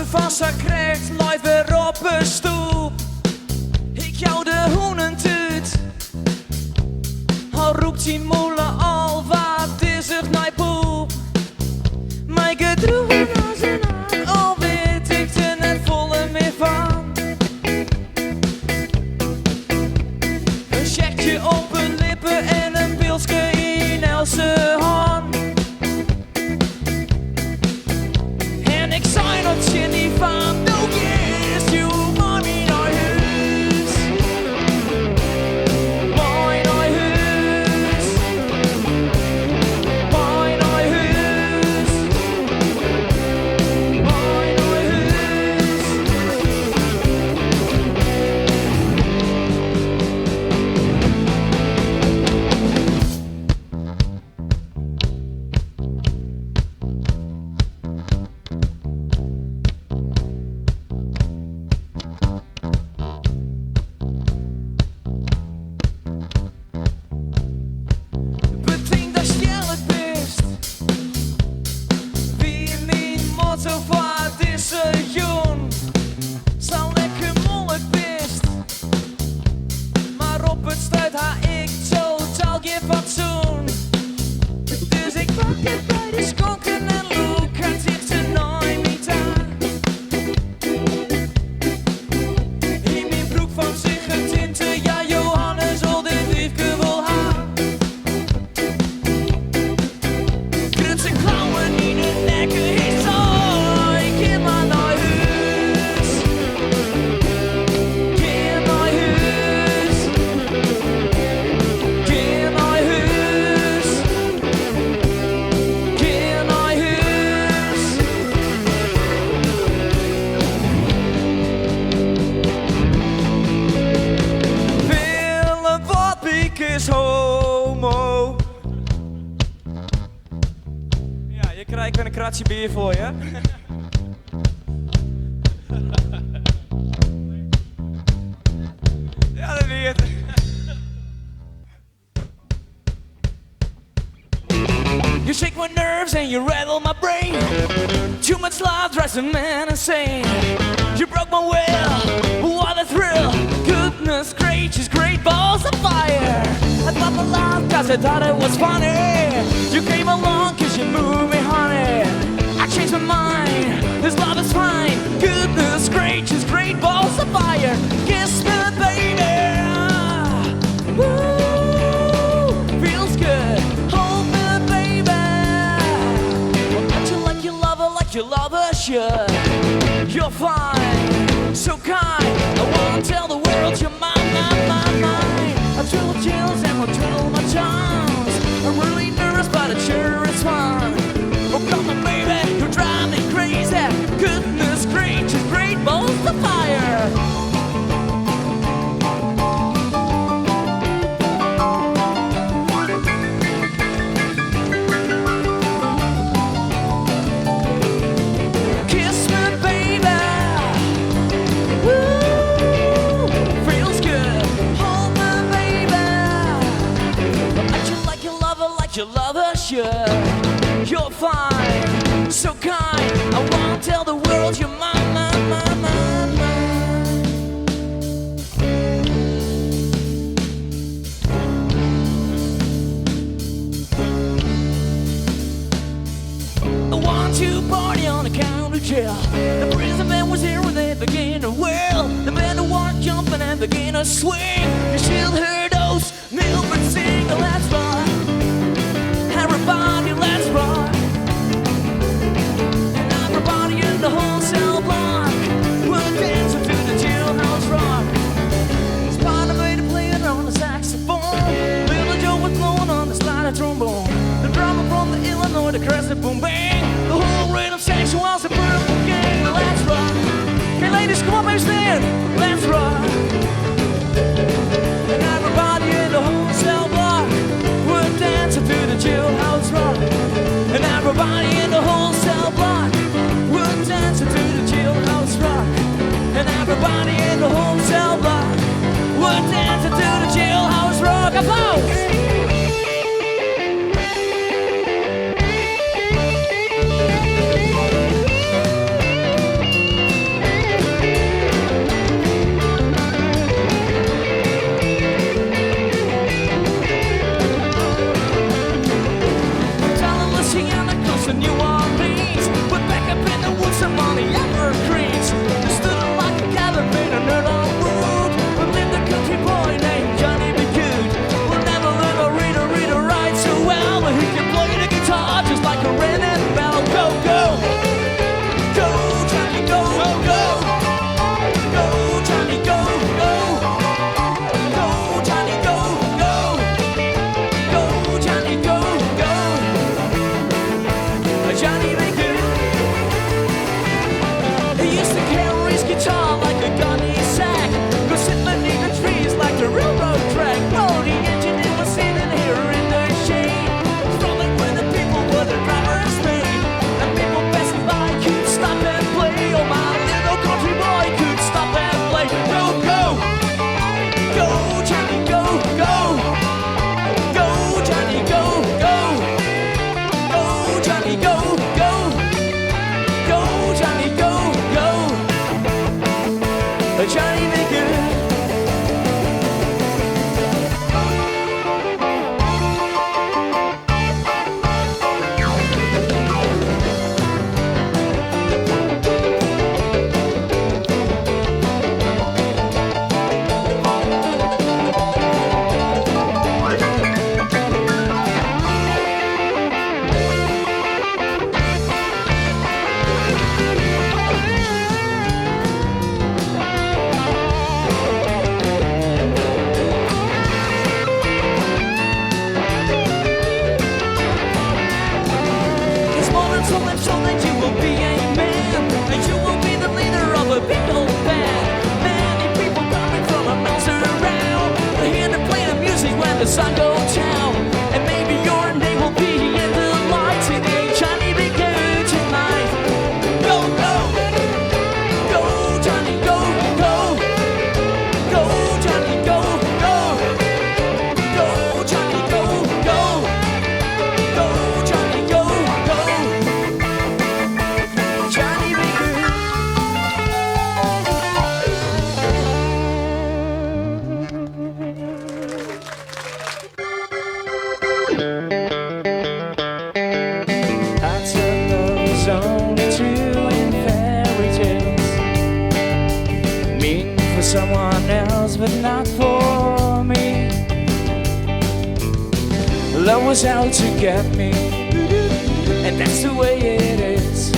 vast krijgt, live weer op een stoep. Ik jou de hoenentuut. Al roept die molen al, wat is er naar poep. Mijn gedroegen als een aan, al weet ik er net volle meer van. Een checkje op hun lippen en een pilsje in Else hand. En ik zei dat je niet van, no yes, you want me naar huis. Mooi naar huis. Mooi naar huis. Mooi naar huis. Bedenk dat je het best. Wie mijn motto van deze jong. Zal lekker mollig best. Maar op het stuit ha ik totaal geen fatsoen. Dus ik pak het bij de skonken en look het zich te nooit niet aan. In mijn broek van zich het tinten, ja Johannes al dit liefke wil haar. Krut zijn klauwen in de nekken, ik zou ik in maar naar huis. Keer naar huis. Keer naar huis. Keer naar huis. Willem wat ik is homo. Ja, je krijgt weer een kratje bier voor je. Ja, dat weet je. You shake my nerves and you rattle my brain. Too much love drives a man insane. You broke my will, what a thrill. Goodness gracious, great balls of fire. I thought my love cause I thought it was funny. You came along cause you moved me honey. I changed my mind, this love is fine. Goodness gracious, great balls of fire. Kiss me baby. Woo, feels good. Hold me baby. Act you like you love her should. You're fine, so kind. I wanna tell the world you're mine, mine, mine, mine. I twiddle chills and I'll twiddle my tongues. I'm really nervous but it sure is fun. Oh come on baby, you drive me crazy. Goodness gracious, great balls of fire. Kiss me baby. Woo, feels good. Hold me baby. Act you like you love her should. You're fine, so kind. I wanna tell the world you're mine, mine, mine, mine, mine. I want to party on the county jail. The prison man was here when they began to wail. The band of war jumping and began to swing. You still heard those Milford sing. Let's rock, everybody, let's rock. And everybody in the whole cell block will dance to the jailhouse rock. Spider made a playing on the saxophone. Billy Joe was blowing on the slide trombone. The drummer from the Illinois, the crescent boom bang. The whole rhythm section was a purple gang. Let's rock. Okay, ladies, come on, baby, stand. Let's rock. And everybody in the whole cell block would dance to the jailhouse rock. And everybody in the whole cell block would dance to the jailhouse rock. And everybody in the whole cell block would dance to the jailhouse rock. Applause! sun go down, and maybe your name will be in the light today. Johnny, be good tonight. Go, go, go, Johnny, go, go, go, Johnny, go, go, go, Johnny, go, go, go, Johnny, go, go, Johnny, be good. Only true in fairy tales, mean for someone else but not for me. Love was out to get me, and that's the way it is.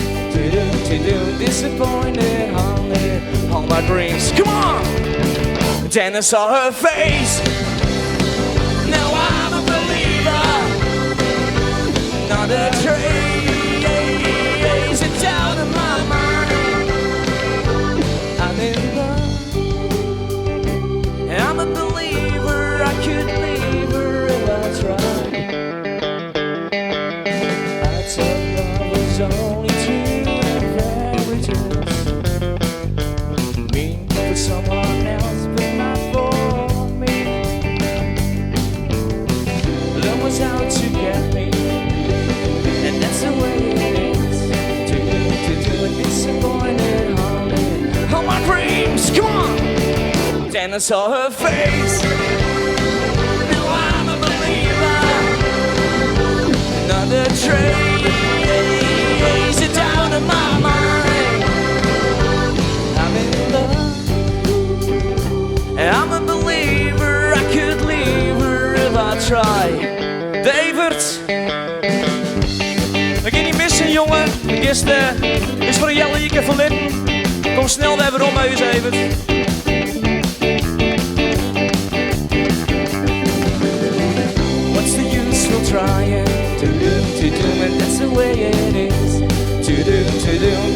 Disappointed, haunted all my dreams. Come on! Then I saw her face. Now I'm a believer, not a trace. Out of my mind, I'm in love, and I'm a believer. I could leave her if I tried. I thought love was only true in fairy tales, mean for someone else but not for me. Love was out to get me, and that's the way it is. Disappointed, haunted all my dreams. Come on! Then I saw her face. Now I'm a believer, not a trace. It's out of my mind. I'm in love, and I'm a believer. I could leave her if I try. David, we gaan niet missen, jongen. De eerste is voor Jelle Ike van Litten. Kom snel, we hebben Rommeus even. What's the use for trying to do, and that's the way it is. To do,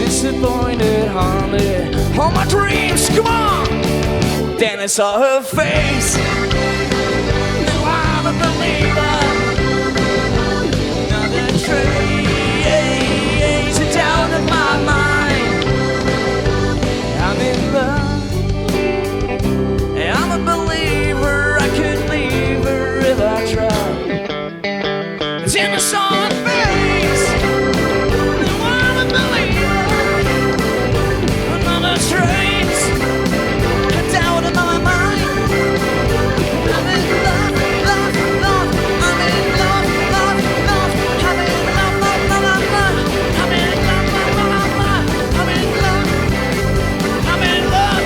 disappointed, haunted all my dreams. Come on! Then I saw her face. Now I'm a believer, not a trace. Out of my mind, I'm in love, and I'm a believer. I could leave her if I tried. It's in the sun face. Now I'm a believer, another trace. It's out of my mind. I'm in love, love, love. I'm in love, love, love. I'm in love, love, love, love. I'm in love. I'm in love,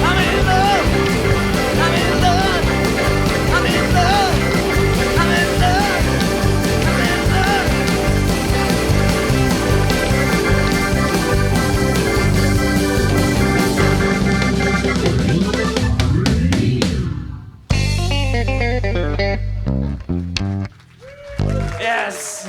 I'm in love, I'm in love, I'm in love, I'm in love, I'm in love, I'm in love. Yes.